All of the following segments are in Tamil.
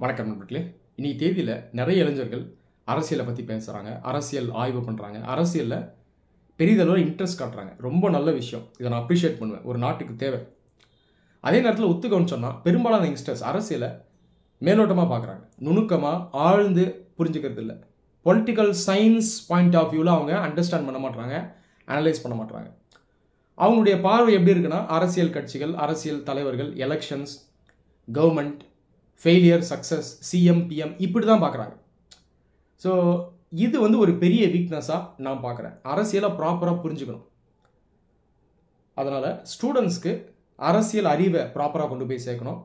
வணக்கம் நண்பர்களே. இன்னைக்கு தேதியில் நிறைய இளைஞர்கள் அரசியலை பற்றி பேசுகிறாங்க, அரசியல் ஆய்வு பண்ணுறாங்க, அரசியலில் பெரிதளவில் இன்ட்ரெஸ்ட் காட்டுறாங்க. ரொம்ப நல்ல விஷயம். இதை நான் அப்ரிஷியேட் பண்ணுவேன். ஒரு நாட்டுக்கு தேவை. அதே நேரத்தில் ஒத்துக்கணும்னு சொன்னால் பெரும்பாலான யங்ஸ்டர்ஸ் அரசியலை மேலோட்டமாக பார்க்குறாங்க, நுணுக்கமாக ஆழ்ந்து புரிஞ்சுக்கிறது இல்லை. பொலிட்டிக்கல் சயின்ஸ் பாயிண்ட் ஆஃப் வியூவில் அவங்க அண்டர்ஸ்டாண்ட் பண்ண மாட்டாங்க, அனலைஸ் பண்ண மாட்டாங்க. அவங்களுடைய பார்வை எப்படி இருக்குன்னா, அரசியல் கட்சிகள், அரசியல் தலைவர்கள், elections, government, failure, success, CM, PM இப்படி தான் பார்க்குறாங்க. ஸோ இது ஒரு பெரிய வீக்னஸாக நான் பார்க்குறேன். அரசியலை ப்ராப்பராக புரிஞ்சுக்கணும். அதனால் ஸ்டூடெண்ட்ஸ்க்கு அரசியல் அறிவை ப்ராப்பராக கொண்டு போய் சேர்க்கணும்,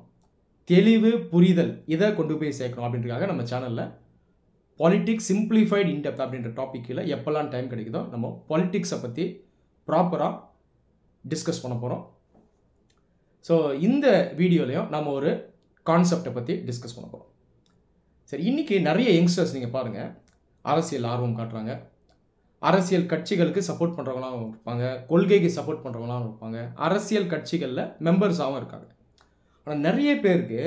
தெளிவு புரிதல் இதை கொண்டு போய் சேர்க்கணும். அப்படின்றதுக்காக நம்ம சேனலில் பாலிட்டிக்ஸ் சிம்பிளிஃபைடு இன்டெப்த் அப்படின்ற டாப்பிக்கில் எப்போல்லாம் டைம் கிடைக்குதோ நம்ம பாலிட்டிக்ஸை பற்றி ப்ராப்பராக டிஸ்கஸ் பண்ண போகிறோம். ஸோ இந்த வீடியோலையும் நம்ம ஒரு கான்செப்டை பற்றி டிஸ்கஸ் பண்ண போகிறோம். சரி, இன்றைக்கி நிறைய யங்ஸ்டர்ஸ் நீங்கள் பாருங்கள், அரசியல் ஆர்வம் காட்டுறாங்க, அரசியல் கட்சிகளுக்கு சப்போர்ட் பண்ணுறவங்களாம் இருப்பாங்க, கொள்கைக்கு சப்போர்ட் பண்ணுறவங்களாம் இருப்பாங்க, அரசியல் கட்சிகளில் மெம்பர்ஸாகவும் இருக்காங்க. ஆனால் நிறைய பேருக்கு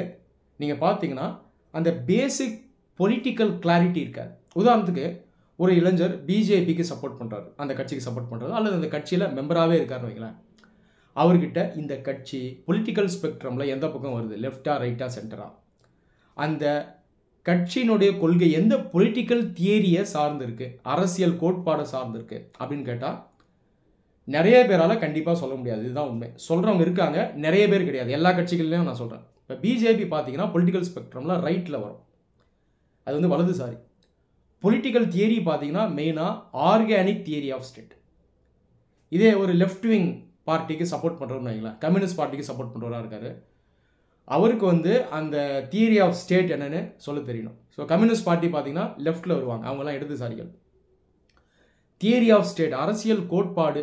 நீங்கள் பார்த்தீங்கன்னா அந்த பேசிக் பொலிட்டிக்கல் கிளாரிட்டி இருக்காது. உதாரணத்துக்கு ஒரு இளைஞர் பிஜேபிக்கு சப்போர்ட் பண்ணுறாரு, அந்த கட்சிக்கு சப்போர்ட் பண்ணுறாரு, அல்லது அந்த கட்சியில் மெம்பராகவே இருக்காருன்னு வைங்களேன். அவர்கிட்ட இந்த கட்சி பொலிட்டிக்கல் ஸ்பெக்ட்ரமில் எந்த பக்கம் வருது, லெஃப்டா ரைட்டா சென்டரா, அந்த கட்சியினுடைய கொள்கை எந்த பொலிட்டிக்கல் தியரியை சார்ந்திருக்கு, அரசியல் கோட்பாடை சார்ந்திருக்கு அப்படின்னு கேட்டால் நிறைய பேரால் கண்டிப்பாக சொல்ல முடியாது. இதுதான் உண்மை. சொல்கிறவங்க இருக்காங்க, நிறைய பேர் கிடையாது. எல்லா கட்சிகள்லையும் நான் சொல்கிறேன். இப்போ பிஜேபி பார்த்தீங்கன்னா பொலிட்டிக்கல் ஸ்பெக்ட்ரமில் ரைட்டில் வரும், அது வலதுசாரி. பொலிட்டிக்கல் தியரி பார்த்தீங்கன்னா மெயினாக ஆர்கானிக் தியரி ஆஃப் ஸ்டேட். இதே ஒரு லெஃப்ட் விங் பார்ட்டிக்கு சப்போர்ட் பண்ணுறோம்னு வைங்களேன், கம்யூனிஸ்ட் பார்ட்டிக்கு சப்போர்ட் பண்ணுறவராக இருக்காரு, அவருக்கு அந்த தியரி ஆஃப் ஸ்டேட் என்னன்னு சொல்ல தெரியணும். ஸோ கம்யூனிஸ்ட் பார்ட்டி பார்த்தீங்கன்னா லெஃப்டில் வருவாங்க, அவங்கெல்லாம் இடதுசாரிகள். தியரி ஆஃப் ஸ்டேட், அரசியல் கோட்பாடு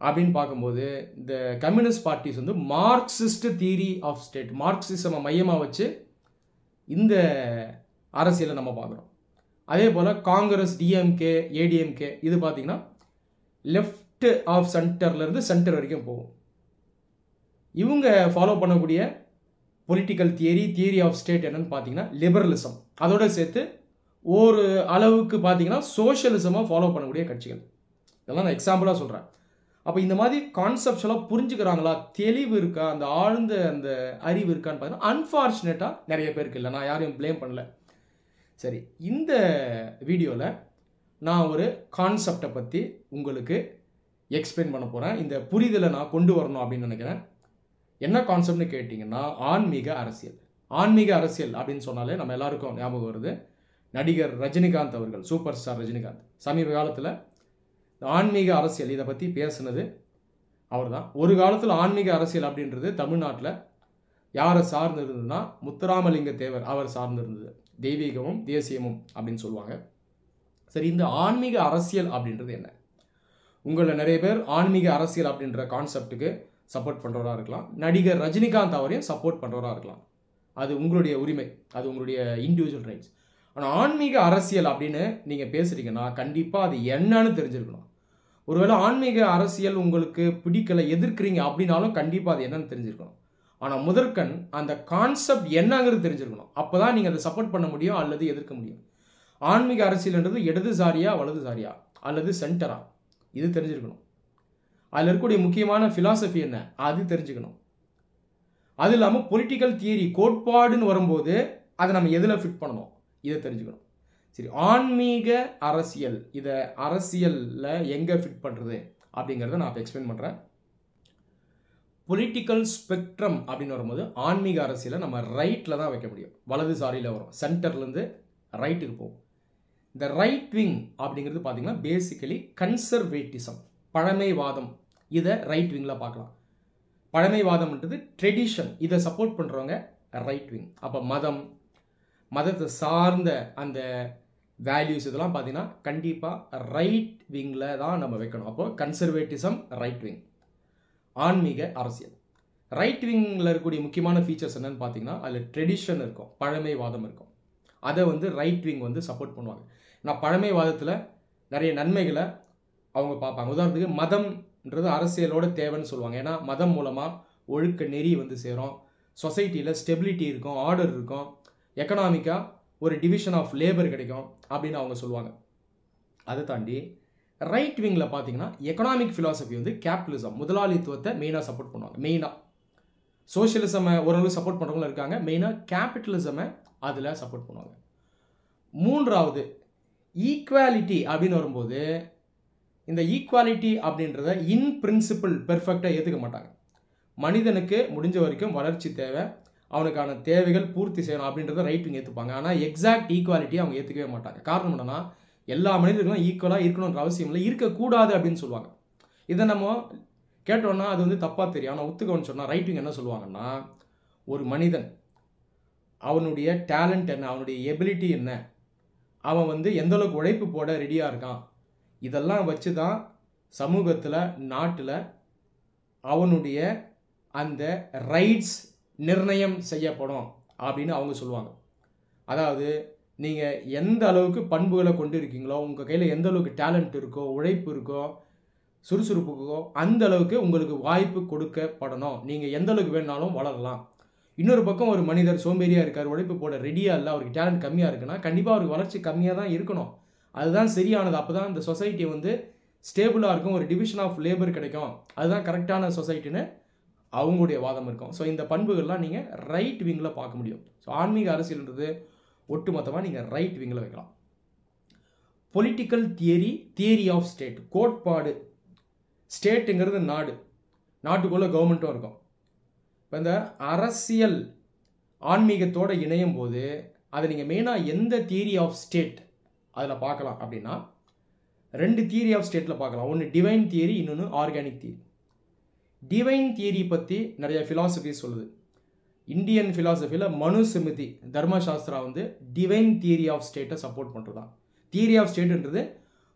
அப்படின்னு பார்க்கும்போது இந்த communist parties Marxist theory of state, மார்க்சிசமை மையமாக வச்சு இந்த அரசியலை நம்ம பார்க்குறோம். அதே போல் காங்கிரஸ், டிஎம்கே, ஏடிஎம்கே இது பார்த்தீங்கன்னா லெஃப்ட் ஆஃப் சென்டர்லேருந்து சென்டர் வரைக்கும் போகும். இவங்க ஃபாலோ பண்ணக்கூடிய பொலிட்டிக்கல் தியரி ஆஃப் ஸ்டேட் என்னன்னு பார்த்தீங்கன்னா லிபரலிசம். அதோட சேர்த்து ஒரு அளவுக்கு பார்த்தீங்கன்னா சோஷியலிசமாக ஃபாலோ பண்ணக்கூடிய கட்சிகள். இதெல்லாம் நான் எக்ஸாம்பிளாக சொல்கிறேன். அப்போ இந்த மாதிரி கான்செப்ட்ஸ் எல்லாம் புரிஞ்சுக்கிறாங்களா, தெளிவு இருக்கா, அந்த ஆழ்ந்த அந்த அறிவு இருக்கான்னு பார்த்தீங்கன்னா அன்ஃபார்ச்சுனேட்டாக நிறைய பேருக்கு இல்லை. நான் யாரையும் ப்ளேம் பண்ணல. சரி, இந்த வீடியோவில் நான் ஒரு கான்செப்டை பற்றி உங்களுக்கு எக்ஸ்பிளைன் பண்ண போகிறேன். இந்த புரிதலை நான் கொண்டு வரணும் அப்படின்னு நினைக்கிறேன். என்ன கான்செப்ட்னு கேட்டிங்கன்னா ஆன்மீக அரசியல். ஆன்மீக அரசியல் அப்படின்னு சொன்னாலே நம்ம எல்லாருக்கும் ஞாபகம் வருது நடிகர் ரஜினிகாந்த் அவர்கள், சூப்பர் ஸ்டார் ரஜினிகாந்த். சமீப காலத்தில் ஆன்மீக அரசியல் இதை பற்றி பேசுனது அவர் தான். ஒரு காலத்தில் ஆன்மீக அரசியல் அப்படின்றது தமிழ்நாட்டில் யாரை சார்ந்து இருந்ததுன்னா முத்துராமலிங்க தேவர் அவர் சார்ந்து இருந்தது. தெய்வீகமும் தேசியமும் அப்படின்னு சொல்லுவாங்க. சரி, இந்த ஆன்மீக அரசியல் அப்படின்றது என்ன? உங்களில் நிறைய பேர் ஆன்மீக அரசியல் அப்படின்ற கான்செப்டுக்கு சப்போர்ட் பண்ணுறவராக இருக்கலாம், நடிகர் ரஜினிகாந்த் அவரையும் சப்போர்ட் பண்ணுறவராக இருக்கலாம். அது உங்களுடைய உரிமை, அது உங்களுடைய இண்டிவிஜுவல் ரைட்ஸ். ஆனால் ஆன்மீக அரசியல் அப்படின்னு நீங்கள் பேசுகிறீங்கன்னா கண்டிப்பாக அது என்னன்னு தெரிஞ்சிருக்கணும். ஒருவேளை ஆன்மீக அரசியல் உங்களுக்கு பிடிக்கலை, எதிர்க்கிறீங்க அப்படின்னாலும் கண்டிப்பாக அது என்னன்னு தெரிஞ்சிருக்கணும். ஆனால் முதற்கண் அந்த கான்செப்ட் என்னங்கிறது தெரிஞ்சிருக்கணும். அப்போ தான் நீங்கள் அதை சப்போர்ட் பண்ண முடியும் அல்லது எதிர்க்க முடியும். ஆன்மீக அரசியல்ன்றது இடதுசாரியா வலதுசாரியா அல்லது சென்டரா, இது தெரிஞ்சிருக்கணும். அதில் இருக்கக்கூடிய முக்கியமான ஃபிலாசபி என்ன, அது தெரிஞ்சுக்கணும். அது இல்லாமல் பொலிட்டிக்கல் தியரி கோட்பாடுன்னு வரும்போது அதை நம்ம எதில் ஃபிட் பண்ணணும், இதை தெரிஞ்சுக்கணும். சரி, ஆன்மீக அரசியல் இதை அரசியலில் எங்கே ஃபிட் பண்ணுறது அப்படிங்கிறத நான் இப்போ எக்ஸ்பிளைன் பண்ணுறேன். பொலிட்டிக்கல் ஸ்பெக்ட்ரம் அப்படின்னு வரும்போது ஆன்மீக அரசியலை நம்ம ரைட்டில் தான் வைக்க முடியும், வலதுசாரியில் வரும், சென்டர்லேருந்து ரைட்டுக்கு போகும். இந்த ரைட் விங் அப்படிங்கிறது பார்த்தீங்கன்னா பேசிக்கலி கன்சர்வேட்டிசம், பழமைவாதம். இதை ரைட் விங்கில் பார்க்கலாம். பழமைவாதம்ன்றது ட்ரெடிஷன், இதை சப்போர்ட் பண்ணுறவங்க ரைட் விங். அப்போ மதத்தை சார்ந்த அந்த வேல்யூஸ் இதெல்லாம் பார்த்தீங்கன்னா கண்டிப்பாக ரைட் விங்கில் தான் நம்ம வைக்கணும். அப்போது கன்சர்வேட்டிசம் ரைட் விங். ஆன்மீக அரசியல் ரைட் விங்கில் இருக்கக்கூடிய முக்கியமான ஃபீச்சர்ஸ் என்னன்னு பார்த்தீங்கன்னா அதில் ட்ரெடிஷன் இருக்கும், பழமைவாதம் இருக்கும். அதை ரைட் விங் சப்போர்ட் பண்ணுவாங்க. நான் பழமைவாதத்தில் நிறைய நன்மைகளை அவங்க பார்ப்பாங்க. உதாரணத்துக்கு மதம்ன்றது அரசியலோட தேவைன்னு சொல்லுவாங்க. ஏன்னா மதம் மூலமாக ஒழுக்க நெறி சேரும், சொசைட்டியில் ஸ்டெபிலிட்டி இருக்கும், ஆர்டர் இருக்கும், எக்கனாமிக்காக ஒரு டிவிஷன் ஆஃப் லேபர் கிடைக்கும் அப்படின்னு அவங்க சொல்லுவாங்க. அதை தாண்டி ரைட் விங்கில் பார்த்தீங்கன்னா எக்கனாமிக் ஃபிலாசபி வந்து கேபிட்டலிசம், முதலாளித்துவத்தை மெயினாக சப்போர்ட் பண்ணுவாங்க. மெயினாக சோஷியலிசமை ஓரளவு சப்போர்ட் பண்ணுறவங்களும் இருக்காங்க, மெயினாக கேபிட்டலிசமை அதில் சப்போர்ட் பண்ணுவாங்க. மூன்றாவது ஈக்குவாலிட்டி அப்படின்னு வரும்போது இந்த ஈக்குவாலிட்டி அப்படின்றத இன் பிரின்சிபிள் பெர்ஃபெக்டாக ஏற்றுக்க மாட்டாங்க. மனிதனுக்கு முடிஞ்ச வரைக்கும் வளர்ச்சி தேவை, அவனுக்கான தேவைகள் பூர்த்தி செய்யணும் அப்படின்றத ரைட் விங் ஏற்றுப்பாங்க. ஆனால் எக்ஸாக்ட் ஈக்குவாலிட்டி அவங்க ஏற்றுக்கவே மாட்டாங்க. காரணம் என்னன்னா, எல்லா மனிதர்களும் ஈக்குவலாக இருக்கணுன்ற அவசியம் இல்லை, இருக்கக்கூடாது அப்படின்னு சொல்லுவாங்க. இதை நம்ம கேட்டோன்னா அது வந்து தப்பாக தெரியும். ஆனால் ஒத்துக்கணும்னு சொன்னால் ரைட் விங் என்ன சொல்லுவாங்கன்னா, ஒரு மனிதன் அவனுடைய டேலண்ட் என்ன, அவனுடைய எபிலிட்டி என்ன, அவன் வந்து எந்த அளவுக்கு உழைப்பு போட ரெடியாக இருக்கான், இதெல்லாம் வச்சு தான் சமூகத்தில் நாட்டில் அவனுடைய அந்த ரைட்ஸ் நிர்ணயம் செய்யப்படும் அப்படின்னு அவங்க சொல்லுவாங்க. அதாவது நீங்கள் எந்த அளவுக்கு பண்புகளை கொண்டு இருக்கீங்களோ, உங்கள் கையில் எந்த அளவுக்கு டேலண்ட் இருக்கோ, உழைப்பு இருக்கோ, சுறுசுறுப்புக்கோ, அந்த அளவுக்கு உங்களுக்கு வாய்ப்பு கொடுக்கப்படணும். நீங்கள் எந்த அளவுக்கு வேணாலும் வளரலாம். இன்னொரு பக்கம் ஒரு மனிதர் சோம்பேறியாக இருக்கார், உழைப்பு போட ரெடியாக இல்லை, அவருக்கு டேலண்ட் கம்மியாக இருக்குன்னா கண்டிப்பாக அவருக்கு வளர்ச்சி கம்மியாக தான் இருக்கணும். அதுதான் சரியானது. அப்போ தான் இந்த சொசைட்டி வந்து ஸ்டேபிளாக இருக்கும், ஒரு டிவிஷன் ஆஃப் லேபர் கிடைக்கும், அதுதான் கரெக்டான சொசைட்டின்னு அவங்களுடைய வாதம் இருக்கும். ஸோ இந்த பண்புகள்லாம் நீங்கள் ரைட் விங்கில் பார்க்க முடியும். ஸோ ஆன்மீக அரசியல்ன்றது ஒட்டுமொத்தமாக நீங்கள் ரைட் விங்கில் வைக்கலாம். பொலிட்டிக்கல் தியரி ஆஃப் ஸ்டேட், கோட்பாடு. ஸ்டேட்டுங்கிறது நாடு, நாட்டுக்குள்ளே கவர்மெண்ட்டும் இருக்கும். இப்போ இந்த அரசியல் ஆன்மீகத்தோடு இணையும் போது அதை நீங்கள் மெயினாக எந்த தியரி ஆஃப் ஸ்டேட் அதில் பார்க்கலாம் அப்படின்னா, 2 தியரி ஆஃப் ஸ்டேட்டில் பார்க்கலாம். ஒன்று டிவைன் தியரி, இன்னொன்று ஆர்கானிக் தியரி. டிவைன் தியரி பற்றி நிறைய ஃபிலாசபி சொல்லுது. இந்தியன் ஃபிலாசபியில் மனுஸ்மிருதி தர்மசாஸ்திரா வந்து டிவைன் தியரி ஆஃப் ஸ்டேட்டை சப்போர்ட் பண்ணுறதான். தியரி ஆஃப் ஸ்டேட்டுன்றது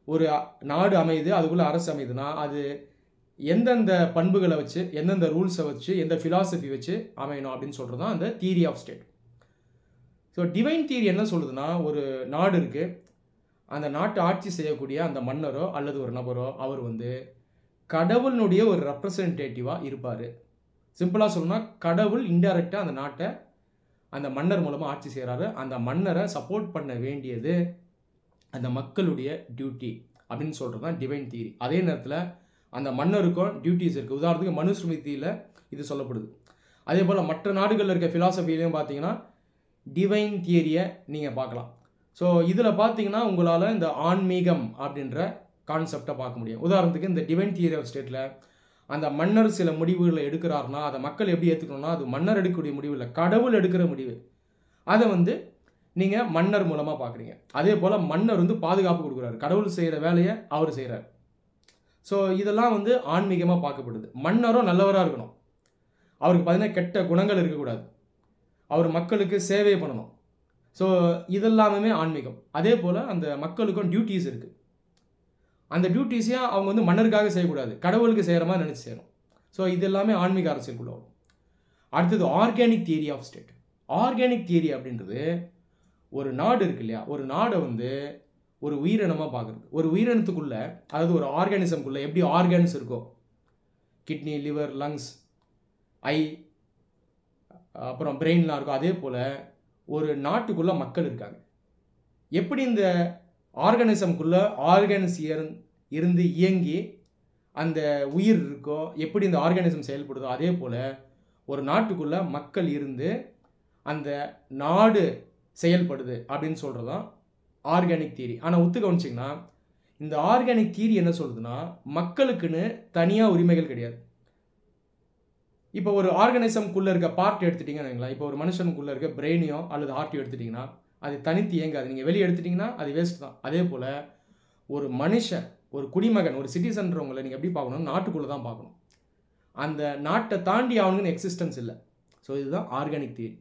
ஒரு நாடு அமையுது, அதுக்குள்ளே அரசு அமையுதுன்னா அது எந்தெந்த பண்புகளை வச்சு, எந்தெந்த ரூல்ஸை வச்சு, எந்த ஃபிலாசபி வச்சு அமையணும் அப்படின்னு சொல்கிறது தான் அந்த theory of state. So divine theory என்ன சொல்லுதுன்னா, ஒரு நாடு இருக்குது, அந்த நாட்டை ஆட்சி செய்யக்கூடிய அந்த மன்னரோ அல்லது ஒரு நபரோ அவர் வந்து கடவுளினுடைய ஒரு ரெப்ரசன்டேட்டிவாக இருப்பார். சிம்பிளாக சொல்லணும்னா, கடவுள் இன்டைரக்டாக அந்த நாட்டை அந்த மன்னர் மூலமாக ஆட்சி செய்கிறாரு. அந்த மன்னரை சப்போர்ட் பண்ண வேண்டியது அந்த மக்களுடைய டியூட்டி அப்படின்னு சொல்கிறது தான் டிவைன் தியரி. அதே நேரத்தில் அந்த மன்னருக்கும் டியூட்டிஸ் இருக்குது. உதாரணத்துக்கு மனுஸ்மிருதியில் இது சொல்லப்படுது. அதே போல் மற்ற நாடுகளில் இருக்க ஃபிலாசபிலையும் பார்த்தீங்கன்னா டிவைன் தியரியை நீங்கள் பார்க்கலாம். ஸோ இதில் பார்த்தீங்கன்னா உங்களால் இந்த ஆன்மீகம் அப்படின்ற கான்செப்டை பார்க்க முடியும். உதாரணத்துக்கு இந்த டிவைன் தியரி ஆஃப் ஸ்டேட்டில் அந்த மன்னர் சில முடிவுகளை எடுக்கிறாருன்னா அதை மக்கள் எப்படி ஏற்றுக்கணும்னா, அது மன்னர் எடுக்கக்கூடிய முடிவு இல்லை, கடவுள் எடுக்கிற முடிவு. அதை வந்து நீங்கள் மன்னர் மூலமாக பார்க்குறீங்க. அதே போல் மன்னர் வந்து பாதுகாப்பு கொடுக்குறாரு, கடவுள் செய்கிற வேலையை அவர் செய்கிறார். ஸோ இதெல்லாம் வந்து ஆன்மீகமாக பார்க்கப்படுது. மன்னரும் நல்லவராக இருக்கணும், அவருக்கு பார்த்தீங்கன்னா கெட்ட குணங்கள் இருக்கக்கூடாது, அவர் மக்களுக்கு சேவை பண்ணணும். ஸோ இதெல்லாமே ஆன்மீகம். அதே போல் அந்த மக்களுக்கும் டியூட்டிஸ் இருக்குது. அந்த டியூட்டிஸையும் அவங்க வந்து மன்னருக்காக செய்யக்கூடாது, கடவுளுக்கு செய்கிற மாதிரி நினச்சி செய்யணும். ஸோ இது எல்லாமே ஆன்மீக அரசியலுக்குள்ள வரும். அடுத்தது organic theory of state. Organic theory அப்படின்றது ஒரு நாடு இருக்கு இல்லையா, ஒரு நாடை வந்து ஒரு உயிரினமாக பார்க்குறது. ஒரு உயிரினத்துக்குள்ளே, அதாவது ஒரு ஆர்கானிசம்குள்ளே எப்படி ஆர்கான்ஸ் இருக்கோ, கிட்னி, லிவர், லங்ஸ், ஐ, அப்புறம் பிரெயின்லாம் இருக்கும், அதே போல் ஒரு நாட்டுக்குள்ளே மக்கள் இருக்காங்க. எப்படி இந்த ஆர்கானிசம்குள்ளே ஆர்கான்ஸ் இருந்து இயங்கி அந்த உயிர் இருக்கோ, எப்படி இந்த ஆர்கானிசம் செயல்படுதோ, அதே போல் ஒரு நாட்டுக்குள்ளே மக்கள் இருந்து அந்த நாடு செயல்படுது அப்படின்னு சொல்கிறது தான் ஆர்கானிக் தியரி. ஆனால் ஒத்து கவனிச்சிங்கன்னா, இந்த ஆர்கானிக் தியரி என்ன சொல்லுதுன்னா, மக்களுக்குன்னு தனியாக உரிமைகள் கிடையாது. இப்போ ஒரு ஆர்கானிசம்குள்ளே இருக்க பார்ட் எடுத்துட்டிங்கன்னு வைங்களேன். இப்போ ஒரு மனுஷனுக்குள்ளே இருக்க பிரெயினையோ அல்லது ஹார்ட்டையோ எடுத்துட்டிங்கன்னா அது தனித்து இயங்காது, நீங்கள் வெளியே எடுத்துட்டிங்கன்னா அது வேஸ்ட் தான். அதே போல் ஒரு மனுஷன், ஒரு குடிமகன், ஒரு சிட்டிசன்றவங்களை நீங்கள் எப்படி பார்க்கணும், நாட்டுக்குள்ளே தான் பார்க்கணும். அந்த நாட்டை தாண்டி அவனுக்குன்னு எக்ஸிஸ்டன்ஸ் இல்லை. ஸோ இதுதான் ஆர்கானிக் தியரி.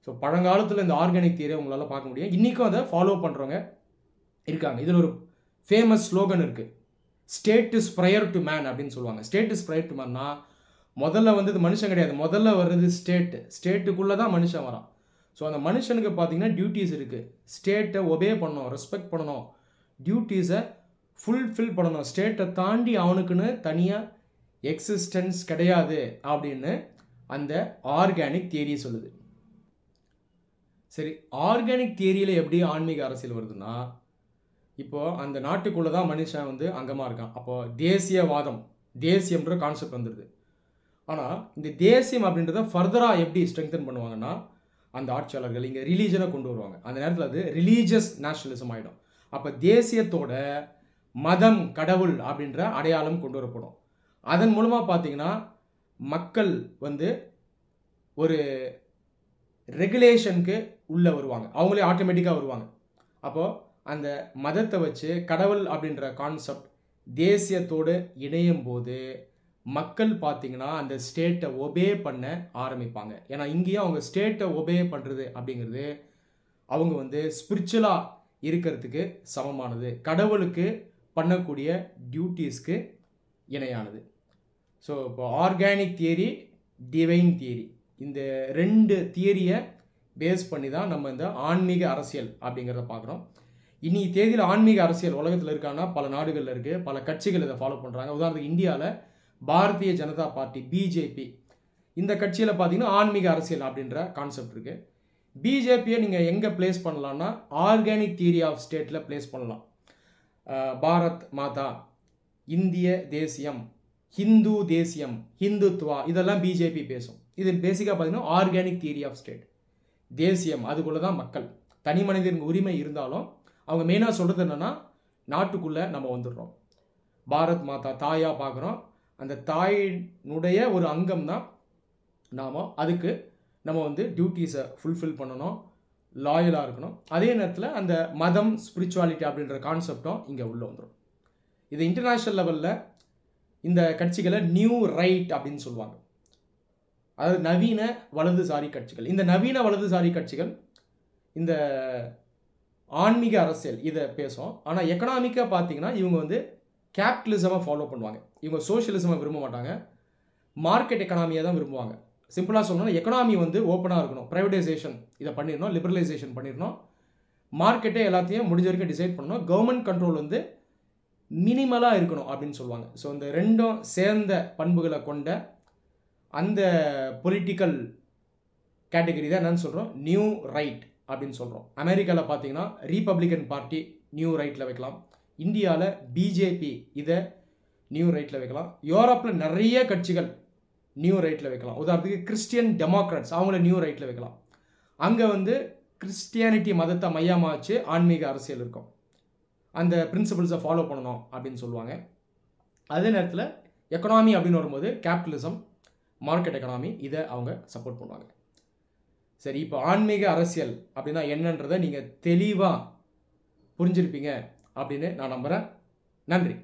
ஸோ பழங்காலத்தில் இந்த ஆர்கானிக் தியரியை உங்களால் பார்க்க முடியும். இன்றைக்கும் அதை ஃபாலோ பண்ணுறவங்க இருக்காங்க. இதில் ஒரு ஃபேமஸ் ஸ்லோகன் இருக்குது, state is prior to man அப்படின்னு சொல்லுவாங்க. ஸ்டேட் இஸ் ப்ரையர் டு மேன்னா முதல்ல வந்து இது மனுஷன் கிடையாது, முதல்ல வர்றது ஸ்டேட்டுக்குள்ளே தான் மனுஷன் வரான். ஸோ அந்த மனுஷனுக்கு பார்த்தீங்கன்னா டியூட்டிஸ் இருக்குது. ஸ்டேட்டை ஒபே பண்ணணும், ரெஸ்பெக்ட் பண்ணணும், டியூட்டிஸை ஃபுல்ஃபில் பண்ணணும். ஸ்டேட்டை தாண்டி அவனுக்குன்னு தனியாக எக்ஸிஸ்டன்ஸ் கிடையாது அப்படின்னு அந்த ஆர்கானிக் தியரி சொல்லுது. சரி, ஆர்கானிக் தியரியில் எப்படி ஆன்மீக அரசியல் வருதுன்னா, இப்போது அந்த நாட்டுக்குள்ளே தான் மனுஷன் வந்து அங்கமாக இருக்கான். அப்போது தேசியவாதம், தேசியம்ன்ற கான்செப்ட் வந்துடுது. ஆனால் இந்த தேசியம் அப்படின்றத ஃபர்தராக எப்படி ஸ்ட்ரெங்தன் பண்ணுவாங்கன்னா, அந்த ஆட்சியாளர்கள் இங்கே ரிலீஜனை கொண்டு வருவாங்க. அந்த நேரத்தில் அது ரிலீஜியஸ் நேஷனலிசம் ஆகிடும். அப்போ தேசியத்தோட மதம், கடவுள் அப்படின்ற அடையாளம் கொண்டு வரப்படும். அதன் மூலமாக பார்த்தீங்கன்னா மக்கள் வந்து ஒரு ரெகுலேஷனுக்கு உள்ளே வருவாங்க. அவங்களே ஆட்டோமேட்டிக்காக வருவாங்க. அப்போது அந்த மதத்தை வச்சு கடவுள் அப்படின்ற கான்செப்ட் தேசியத்தோடு இணையும் போது மக்கள் பார்த்தீங்கன்னா அந்த ஸ்டேட்டை ஒபே பண்ண ஆரம்பிப்பாங்க. ஏன்னா இங்கேயும் அவங்க ஸ்டேட்டை ஒபே பண்ணுறது அப்படிங்கிறது அவங்க வந்து ஸ்பிரிச்சுவலாக இருக்கிறதுக்கு சமமானது, கடவுளுக்கு பண்ணக்கூடிய டியூட்டிஸ்க்கு இணையானது. ஸோ இப்போ ஆர்கானிக் தியரி, டிவைன் தியரி, இந்த 2 தியரியை பேஸ் பண்ணி தான் நம்ம இந்த ஆன்மீக அரசியல் அப்படிங்கிறத பார்க்குறோம். இனி தேதியில் ஆன்மீக அரசியல் உலகத்தில் இருக்கான்னா பல நாடுகளில் இருக்குது, பல கட்சிகள் இதை ஃபாலோ பண்ணுறாங்க. உதாரணத்துக்கு இந்தியாவில் பாரதிய ஜனதா பார்ட்டி, பிஜேபி, இந்த கட்சியில் பார்த்தீங்கன்னா ஆன்மீக அரசியல் அப்படின்ற கான்செப்ட் இருக்குது. பிஜேபியை நீங்கள் எங்கே பிளேஸ் பண்ணலான்னா ஆர்கானிக் தியரி ஆஃப் ஸ்டேட்டில் பிளேஸ் பண்ணலாம். பாரத் மாதா, இந்திய தேசியம், ஹிந்து தேசியம், ஹிந்துத்வா, இதெல்லாம் பிஜேபி பேசும். இது பேசிக்காக பார்த்தீங்கன்னா ஆர்கானிக் தியரி ஆஃப் ஸ்டேட். தேசியம், அதுக்குள்ளே தான் மக்கள், தனி மனிதன் உரிமை இருந்தாலும் அவங்க மெயினாக சொல்கிறது என்னென்னா நாட்டுக்குள்ளே நம்ம வந்துடுறோம். பாரத் மாதா தாயாக பார்க்குறோம். அந்த தாயினுடைய ஒரு அங்கம் தான் நாம். அதுக்கு நம்ம வந்து டியூட்டிஸை ஃபுல்ஃபில் பண்ணணும், லாயலாக இருக்கணும். அதே நேரத்தில் அந்த மதம், ஸ்பிரிச்சுவாலிட்டி அப்படின்ற கான்செப்டும் இங்கே உள்ளே வந்துடும். இது இன்டர்நேஷ்னல் லெவலில் இந்த கட்சிகளை நியூ ரைட் அப்படின்னு சொல்லுவாங்க. அதாவது நவீன வலதுசாரி கட்சிகள். இந்த நவீன வலதுசாரி கட்சிகள் இந்த ஆன்மீக அரசியல் இதை பேசும். ஆனால் எக்கனாமிக்காக பார்த்தீங்கன்னா இவங்க வந்து கேபிட்டலிசமை ஃபாலோ பண்ணுவாங்க. இவங்க சோஷியலிசமை விரும்ப மாட்டாங்க, மார்க்கெட் எக்கனாமியை தான் விரும்புவாங்க. சிம்பிளாக சொல்லணும்னா எக்கனாமி வந்து ஓப்பனாக இருக்கணும், ப்ரைவேடைசேஷன் இதை பண்ணிடணும், லிபரலைசேஷன் பண்ணிடணும், மார்க்கெட்டே எல்லாத்தையும் முடிஞ்ச வரைக்கும் டிசைட் பண்ணணும், கவர்மெண்ட் கண்ட்ரோல் வந்து மினிமலாக இருக்கணும் அப்படின்னு சொல்லுவாங்க. ஸோ இந்த ரெண்டும் சேர்ந்த பண்புகளை கொண்ட அந்த பொலிட்டிக்கல் கேட்டகரி தான் என்னன்னு சொல்கிறோம், நியூ ரைட் அப்படின்னு சொல்கிறோம். அமெரிக்காவில் பார்த்தீங்கன்னா ரீபப்ளிகன் பார்ட்டி நியூ ரைட்டில் வைக்கலாம், இந்தியாவில் பிஜேபி இதை நியூ ரைட்டில் வைக்கலாம், யூரோப்பில் நிறைய கட்சிகள் நியூ ரைட்டில் வைக்கலாம். உதாரணத்துக்கு கிறிஸ்டியன் டெமோக்ராட்ஸ், அவங்கள நியூ ரைட்டில் வைக்கலாம். அங்கே வந்து கிறிஸ்டியானிட்டி மதத்தை மையமாக வச்சு ஆன்மீக அரசியல் இருக்கும், அந்த பிரின்சிபல்ஸை ஃபாலோ பண்ணணும் அப்படின்னு சொல்லுவாங்க. அதே நேரத்தில் எக்கனாமி அப்படின்னு வரும்போது கேபிட்டலிசம், மார்க்கெட் எக்கனாமி, இதை அவங்க சப்போர்ட் பண்ணுவாங்க. சரி, இப்போ ஆன்மீக அரசியல் அப்படின்னா என்னன்றதை நீங்கள் தெளிவாக புரிஞ்சிருப்பீங்க அப்படின்னு நான் நம்புகிறேன். நன்றி.